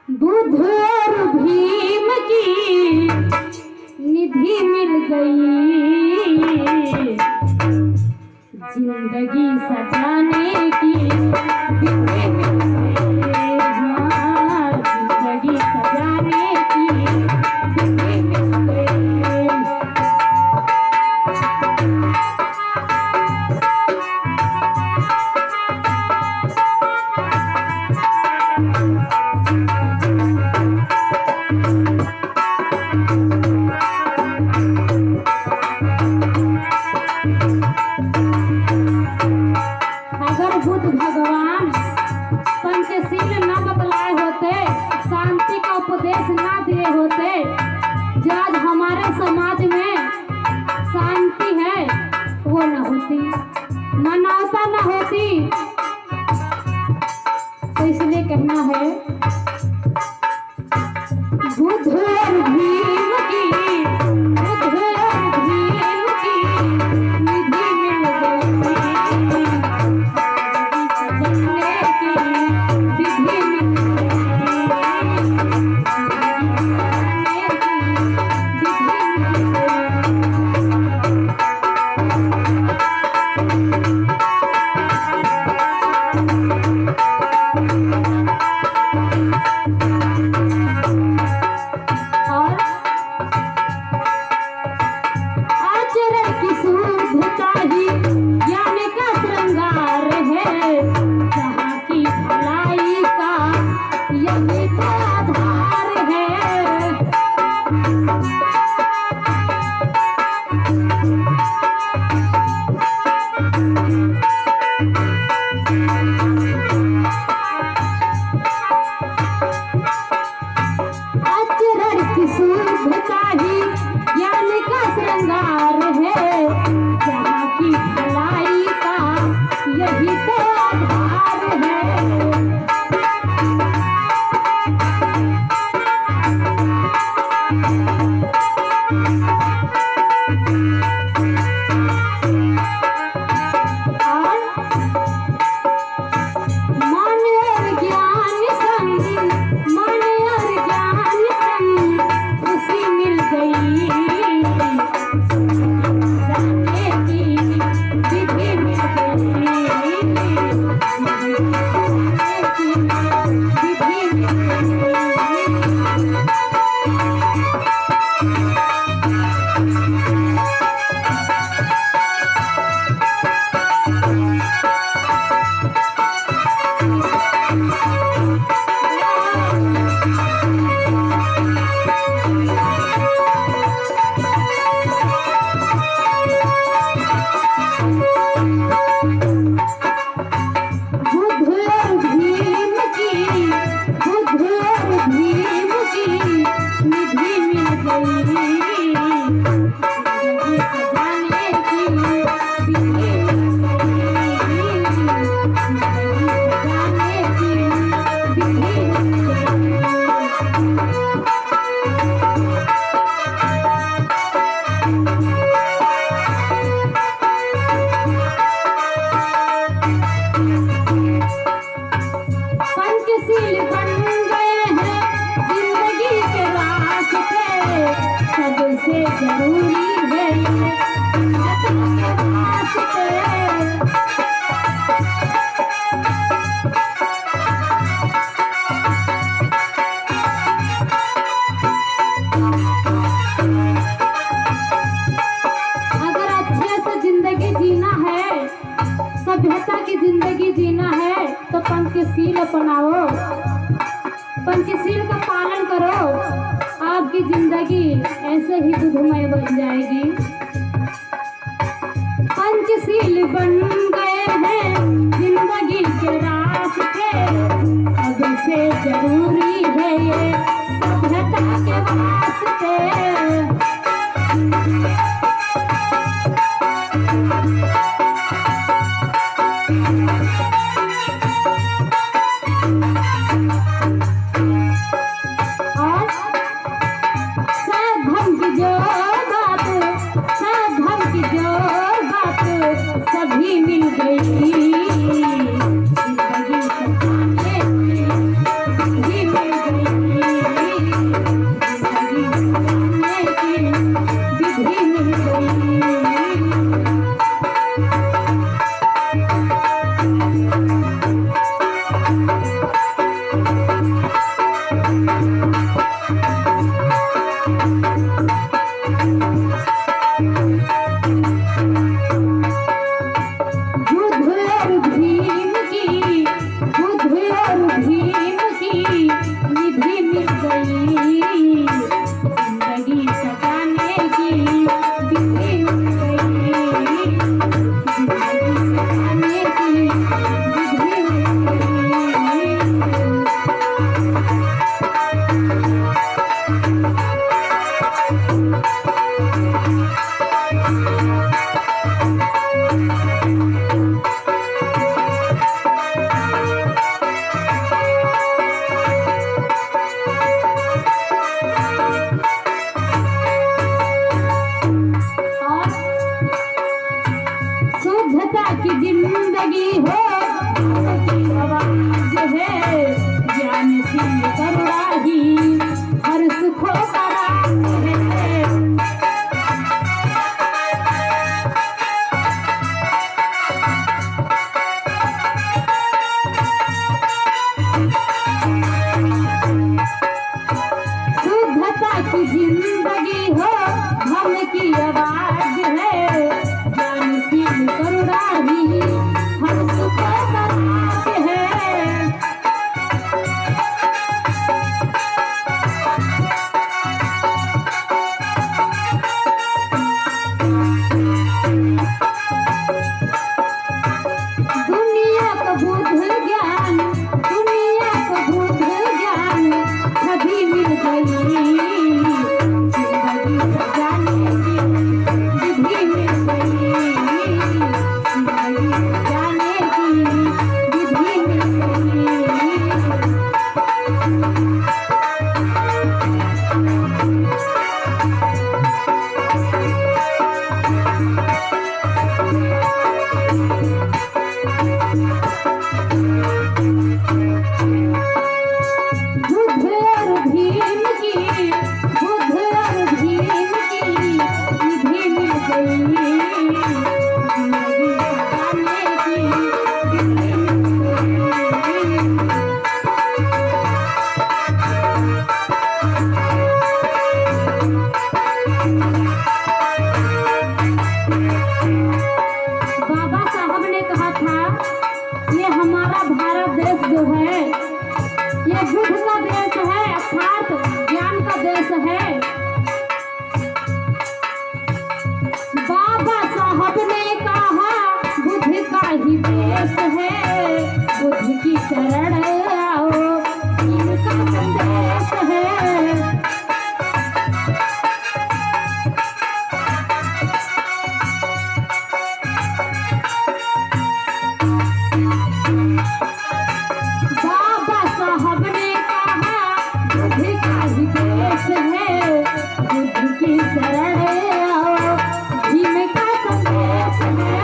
बुद्ध और भीम की निधि मिल गई, जिंदगी सजाने की विधि मिल गई। हाँ, जिंदगी सजाने की विधि मिल गई। अगर बुद्ध भगवान पंचशील न बतलाए होते, शांति का उपदेश ना दिए होते, जो आज हमारे समाज में शांति है वो न होती, मानवता न होती। तो इसलिए कहना है बुद्ध और भीम की, बुद्ध और भीम की निधि मिल गई, सजाने की विधि मिल गई, सजाने की विधि मिल और आचरण की शुद्धता ही ज्ञान का श्रृंगार है, जहाँ की भलाई का यही तो आधार है। आचरण की शुद्धता ही ज्ञान का श्रृंगार है, जहाँ की भलाई का यही तो आधार है। और मन और ज्ञान संग, मन और ज्ञान संग खुशी मिल गई, जाने की विधि मिल गई, जाने की विधि मिल गई। बुद्ध और भीम की, बुद्ध और भीम की निधि मिल गई, जिंदगी सजाने की विधि मिल गई, जिंदगी सजाने की विधि मिल गई। पंचशील बन गए हैं जिंदगी के रास्ते, सबसे जरूरी है ये सुन्नत के वास्ते। अगर अच्छे से जिंदगी जीना है, सभ्यता की जिंदगी जीना है, तो पंचशील अपनाओ, पंचशील का पालन करो, आपकी जिंदगी ऐसे ही बुद्धमय बन जाएगी। पंचशील बन गए हैं जिंदगी के रास्ते, सबसे जरूरी है ये सभ्यता के वास्ते। और साधम की जो बात, साधम की जो बात सभी मिल गई, हमारी जिंदगी हो धन की आवाज है, ज्ञानशील करुणा ही हम सुख का राज है। दुनिया का बुद्ध ज्ञान, दुनिया का बुद्ध ज्ञान कभी मिल गई, जिंदगी सजाने की विधि मिल गई, जिंदगी सजाने की विधि मिल गई। बुद्ध और भीम की, बुद्ध और भीम की विधि मिल गई, जिंदगी सजाने की विधि मिल गई। बाबा साहब ने कहा था ये हमारा भारत देश जो है ये बुद्ध का देश है, अर्थात ज्ञान का देश है। बाबा साहब ने कहा बुद्ध का ही देश है, बुद्ध की शरण आओ इनका संदेश है। बाबा साहब ने कहा बुद्ध का ही देश है, बुद्ध की शरण आओ भीम का संदेश है।